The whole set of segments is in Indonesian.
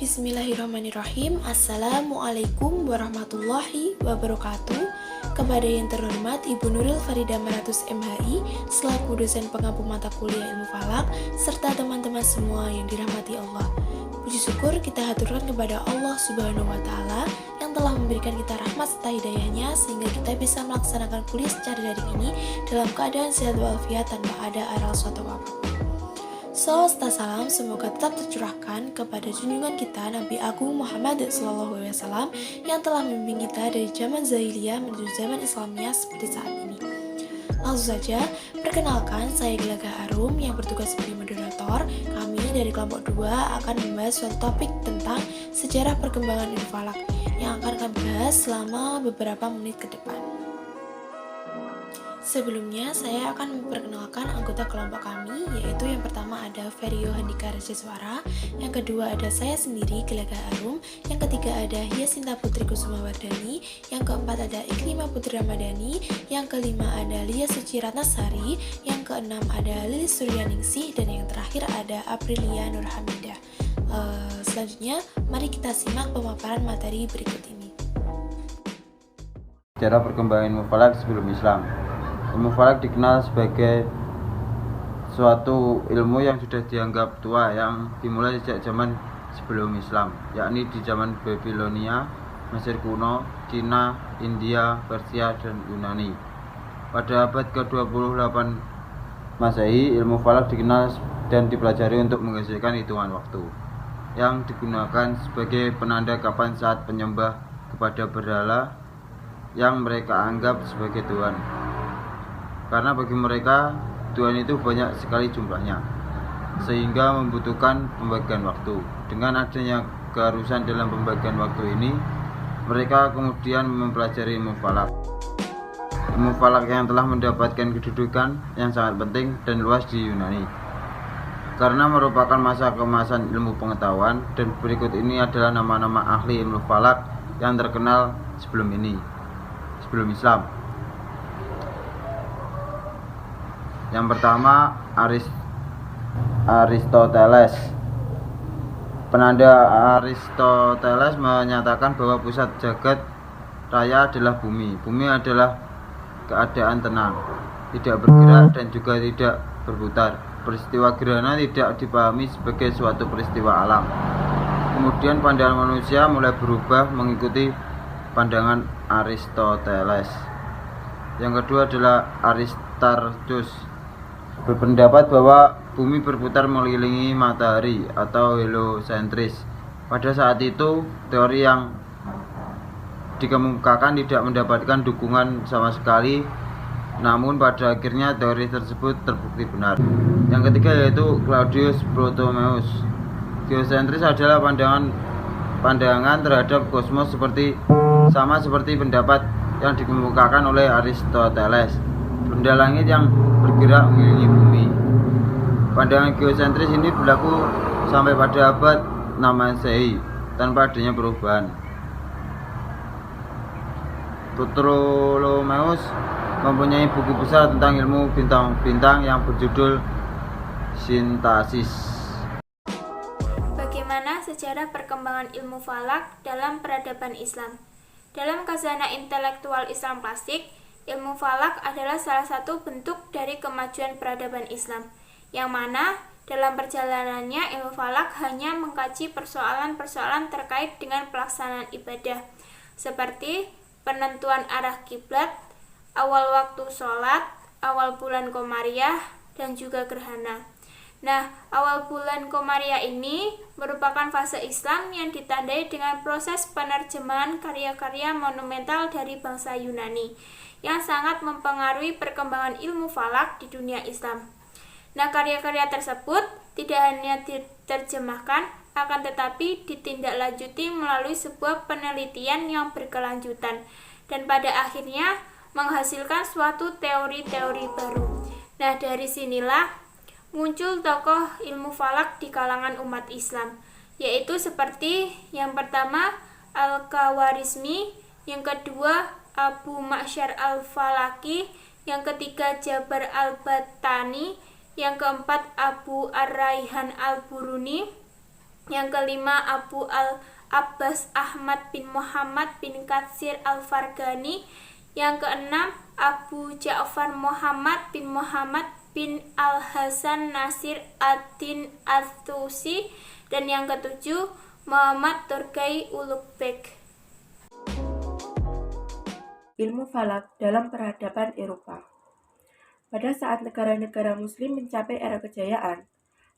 Bismillahirrahmanirrahim. Assalamualaikum warahmatullahi wabarakatuh. Kepada yang terhormat Ibu Nuril Farida Maratus MHI selaku dosen pengampu mata kuliah ilmu falak serta teman-teman semua yang dirahmati Allah. Puji syukur kita haturkan kepada Allah Subhanahu wa Ta'ala yang telah memberikan kita rahmat serta hidayahnya sehingga kita bisa melaksanakan kuliah secara daring ini dalam keadaan sehat walafiat tanpa ada aral suatu apapun. Salawat serta salam semoga tetap tercurahkan kepada junjungan kita Nabi Agung Muhammad SAW yang telah membimbing kita dari zaman Zahiliyah menuju zaman Islamiyah seperti saat ini. Langsung saja, perkenalkan saya Gelagah Arum yang bertugas sebagai moderator. Kami dari kelompok 2 akan membahas suatu topik tentang sejarah perkembangan ilmu falak yang akan kami bahas selama beberapa menit ke depan. Sebelumnya, saya akan memperkenalkan anggota kelompok kami, yaitu yang pertama ada Ferio Handika Rajaswara, yang kedua ada saya sendiri, Gelagah Arum, yang ketiga ada Hyasinta Putri Kusuma Wardani, yang keempat ada Iklimah Putri Ramadhani, yang kelima ada Lia Suci Ratnasari, yang keenam ada Lilis Suryaningsih, dan yang terakhir ada Aprilia Nurhamidah. Selanjutnya, mari kita simak pemaparan materi berikut ini. Sejarah perkembangan ilmu falak sebelum Islam. Ilmu falak dikenal sebagai suatu ilmu yang sudah dianggap tua yang dimulai sejak zaman sebelum Islam, yakni di zaman Babilonia, Mesir kuno, Cina, India, Persia, dan Yunani. Pada abad ke-28 Masehi, ilmu falak dikenal dan dipelajari untuk menghasilkan hitungan waktu yang digunakan sebagai penanda kapan saat penyembah kepada berhala yang mereka anggap sebagai Tuhan. Karena bagi mereka, Tuhan itu banyak sekali jumlahnya, sehingga membutuhkan pembagian waktu. Dengan adanya keharusan dalam pembagian waktu ini, mereka kemudian mempelajari ilmu falak. Ilmu falak yang telah mendapatkan kedudukan yang sangat penting dan luas di Yunani, karena merupakan masa keemasan ilmu pengetahuan, dan berikut ini adalah nama-nama ahli ilmu falak yang terkenal sebelum Islam. Yang pertama, Aristoteles. Penanda Aristoteles menyatakan bahwa pusat jagat raya adalah bumi. Bumi adalah keadaan tenang, tidak bergerak dan juga tidak berputar. Peristiwa gerhana tidak dipahami sebagai suatu peristiwa alam. Kemudian pandangan manusia mulai berubah mengikuti pandangan Aristoteles. Yang kedua adalah Aristarchus, berpendapat bahwa bumi berputar mengelilingi matahari atau heliosentris. Pada saat itu, teori yang dikemukakan tidak mendapatkan dukungan sama sekali, namun pada akhirnya teori tersebut terbukti benar. Yang ketiga yaitu Claudius Ptolemeus. Geosentris adalah pandangan terhadap kosmos sama seperti pendapat yang dikemukakan oleh Aristoteles. Benda langit yang bergerak mengelilingi bumi. Pandangan geosentris ini berlaku sampai pada abad 6 Masehi tanpa adanya perubahan. Ptolemeus mempunyai buku besar tentang ilmu bintang-bintang yang berjudul Sintasis. Bagaimana sejarah perkembangan ilmu falak dalam peradaban Islam? Dalam khazanah intelektual Islam klasik, ilmu falak adalah salah satu bentuk dari kemajuan peradaban Islam, yang mana dalam perjalanannya ilmu falak hanya mengkaji persoalan-persoalan terkait dengan pelaksanaan ibadah, seperti penentuan arah kiblat, awal waktu sholat, awal bulan Komariah, dan juga gerhana. Nah, awal bulan Komariah ini merupakan fase Islam yang ditandai dengan proses penerjemahan karya-karya monumental dari bangsa Yunani, yang sangat mempengaruhi perkembangan ilmu falak di dunia Islam. Nah, karya-karya tersebut tidak hanya diterjemahkan, akan tetapi ditindaklanjuti melalui sebuah penelitian yang berkelanjutan, dan pada akhirnya menghasilkan suatu teori-teori baru. Nah, dari sinilah muncul tokoh ilmu falak di kalangan umat Islam, yaitu seperti yang pertama Al-Khawarizmi, yang kedua Abu Ma'syar Al-Falaki, yang ketiga Jabar Al-Battani, yang keempat Abu Ar-Raihan Al-Buruni, Yang kelima, Abu al-Abbas Ahmad bin Muhammad bin Katsir al-Farghani. Yang keenam, Abu Ja'far Muhammad bin Al-Hasan Nasir ad-Din al-Tusi. Dan yang ketujuh, Muhammad Turgai Ulugh-Beg. Ilmu falak dalam peradaban Eropa. Pada saat negara-negara muslim mencapai era kejayaan,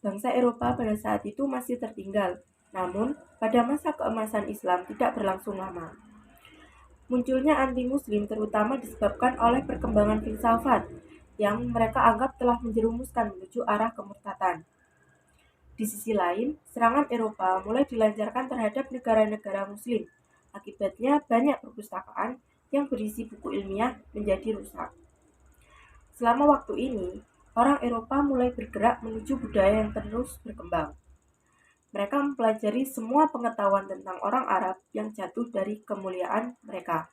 bangsa Eropa pada saat itu masih tertinggal. Namun, pada masa keemasan Islam tidak berlangsung lama. Munculnya anti-muslim terutama disebabkan oleh perkembangan filsafat yang mereka anggap telah menjerumuskan menuju arah kemurtadan. Di sisi lain, serangan Eropa mulai dilancarkan terhadap negara-negara muslim. Akibatnya, banyak perpustakaan yang berisi buku ilmiah menjadi rusak. Selama waktu ini, orang Eropa mulai bergerak menuju budaya yang terus berkembang. Mereka mempelajari semua pengetahuan tentang orang Arab yang jatuh dari kemuliaan mereka.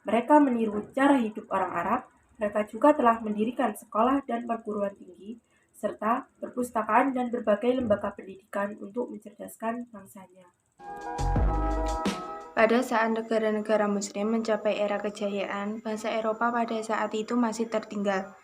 Mereka meniru cara hidup orang Arab. Mereka juga telah mendirikan sekolah dan perguruan tinggi, serta perpustakaan dan berbagai lembaga pendidikan untuk mencerdaskan bangsanya. Pada saat negara-negara muslim mencapai era kejayaan, bangsa Eropa pada saat itu masih tertinggal.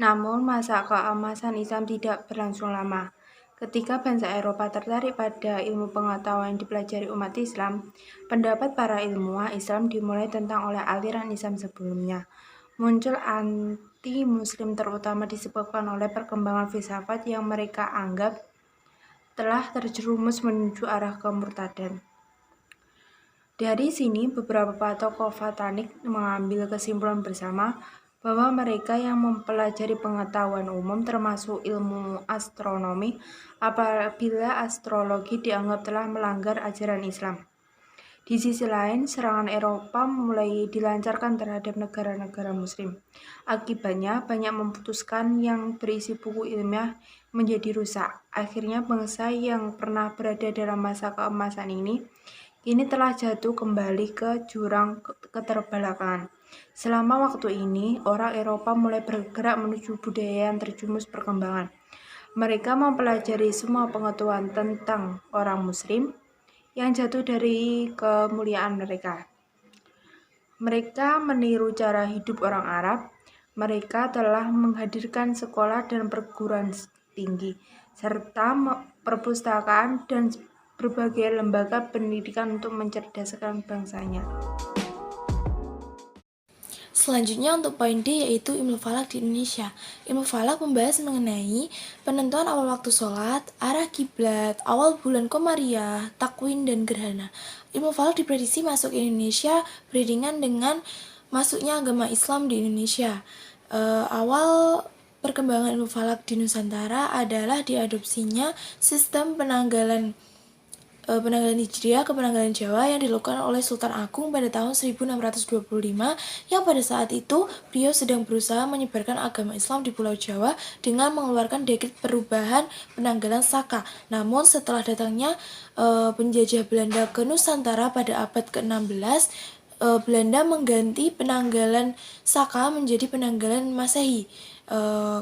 Namun, masa keemasan Islam tidak berlangsung lama. Ketika bangsa Eropa tertarik pada ilmu pengetahuan yang dipelajari umat Islam, pendapat para ilmuwan Islam dimulai tentang oleh aliran Islam sebelumnya. Muncul anti-muslim terutama disebabkan oleh perkembangan filsafat yang mereka anggap telah terjerumus menuju arah kemurtadan. Dari sini, beberapa tokoh fanatik mengambil kesimpulan bersama bahwa mereka yang mempelajari pengetahuan umum termasuk ilmu astronomi apabila astrologi dianggap telah melanggar ajaran Islam. Di sisi lain, serangan Eropa mulai dilancarkan terhadap negara-negara muslim. Akibatnya, banyak memutuskan yang berisi buku ilmiah menjadi rusak. Akhirnya, bangsa yang pernah berada dalam masa keemasan ini kini telah jatuh kembali ke jurang keterbelakangan. Selama waktu ini, orang Eropa mulai bergerak menuju budaya yang terjumus perkembangan. Mereka mempelajari semua pengetahuan tentang orang muslim yang jatuh dari kemuliaan mereka. Mereka meniru cara hidup orang Arab. Mereka telah menghadirkan sekolah dan perguruan tinggi, serta perpustakaan dan berbagai lembaga pendidikan untuk mencerdaskan bangsanya. Selanjutnya untuk poin D yaitu ilmu falak di Indonesia. Ilmu falak membahas mengenai penentuan awal waktu sholat, arah kiblat, awal bulan komariah, takwin, dan gerhana. Ilmu falak diprediksi masuk ke Indonesia beriringan dengan masuknya agama Islam di Indonesia. Awal perkembangan ilmu falak di Nusantara adalah diadopsinya sistem penanggalan Hijriah ke penanggalan Jawa yang dilakukan oleh Sultan Agung pada tahun 1625 yang pada saat itu beliau sedang berusaha menyebarkan agama Islam di Pulau Jawa dengan mengeluarkan dekret perubahan penanggalan Saka. Namun setelah datangnya penjajah Belanda ke Nusantara pada abad ke-16, Belanda mengganti penanggalan Saka menjadi penanggalan Masehi.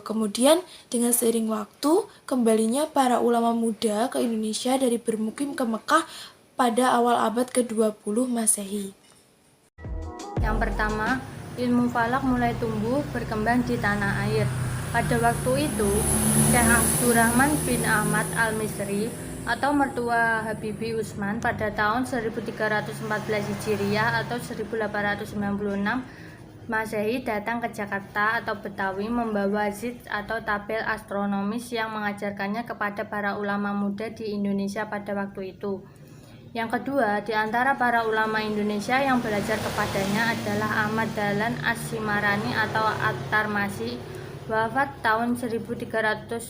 Kemudian dengan seiring waktu, kembalinya para ulama muda ke Indonesia dari bermukim ke Mekah pada awal abad ke-20 Masehi. Yang pertama, ilmu falak mulai tumbuh berkembang di tanah air. Pada waktu itu, Syekh Abdurrahman bin Ahmad al-Misri atau mertua Habibie Utsman pada tahun 1314 Hijriah atau 1896 Masehi datang ke Jakarta atau Betawi membawa zid atau tabel astronomis yang mengajarkannya kepada para ulama muda di Indonesia pada waktu itu. Yang kedua, di antara para ulama Indonesia yang belajar kepadanya adalah Ahmad Dahlan As-Simarani atau At-Tarmasi, wafat tahun 1329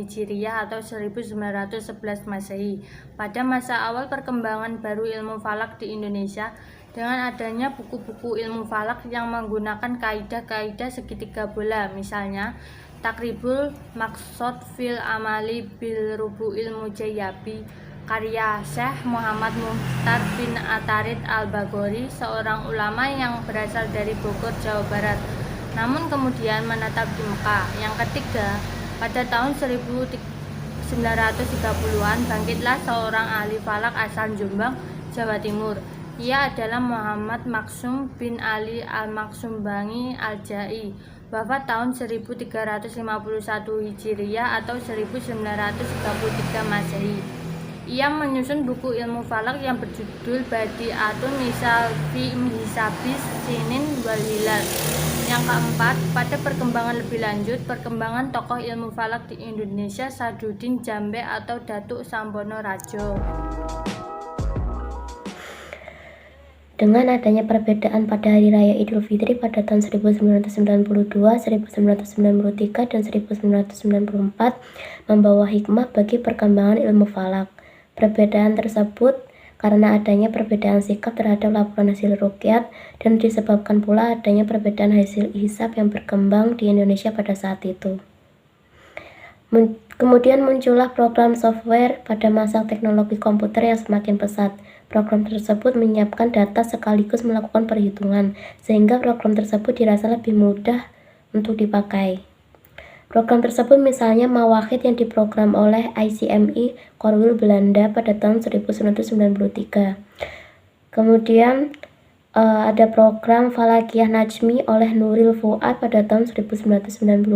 Hijriah atau 1911 Masehi. Pada masa awal perkembangan baru ilmu falak di Indonesia, dengan adanya buku-buku ilmu falak yang menggunakan kaidah-kaidah segitiga bola, misalnya Takribul Maqsad fil Amali bil Rubu'il Mujayyabi karya Syekh Muhammad Muhtar bin Atarid al-Baghori, seorang ulama yang berasal dari Bogor, Jawa Barat, namun kemudian menetap di Mekah. Yang ketiga, pada tahun 1930-an bangkitlah seorang ahli falak asal Jombang, Jawa Timur. Ia adalah Muhammad Maksum bin Ali Al-Maksumbangi Al-Jai, wafat tahun 1351 Hijriah atau 1933 Masehi. Ia menyusun buku ilmu falak yang berjudul Badi'atun Misal fi Hisabis Sinin wal Hilal. Yang keempat, pada perkembangan lebih lanjut, perkembangan tokoh ilmu falak di Indonesia Sadudin Jambe atau Datuk Sampono Rajo. Dengan adanya perbedaan pada Hari Raya Idul Fitri pada tahun 1992, 1993, dan 1994 membawa hikmah bagi perkembangan ilmu falak. Perbedaan tersebut karena adanya perbedaan sikap terhadap laporan hasil ruqyat dan disebabkan pula adanya perbedaan hasil hisab yang berkembang di Indonesia pada saat itu. Kemudian muncullah program software pada masa teknologi komputer yang semakin pesat. Program tersebut menyiapkan data sekaligus melakukan perhitungan, sehingga program tersebut dirasa lebih mudah untuk dipakai. Program tersebut misalnya Mawahid yang diprogram oleh ICMI Korwil Belanda pada tahun 1993. Kemudian ada program Falakiyah Najmi oleh Nuril Fuad pada tahun 1995.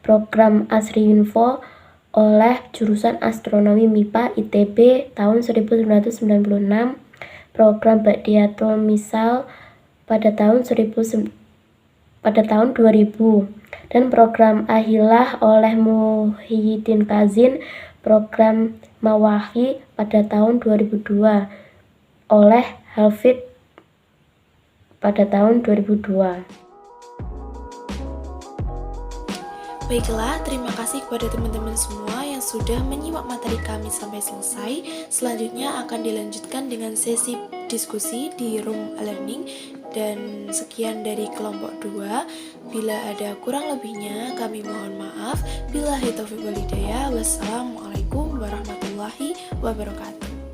Program Asri Info oleh jurusan Astronomi MIPA ITB tahun 1996. Program Badiatul Misal pada tahun 2000 dan program Ahilah oleh Muhyiddin Kazin, program Mawahi pada tahun 2002 oleh Hafid pada tahun 2002. Baiklah, terima kasih kepada teman-teman semua yang sudah menyimak materi kami sampai selesai. Selanjutnya akan dilanjutkan dengan sesi diskusi di Room Learning. Dan sekian dari kelompok 2. Bila ada kurang lebihnya, kami mohon maaf. Billahi taufiq wal hidayah. Wassalamualaikum warahmatullahi wabarakatuh.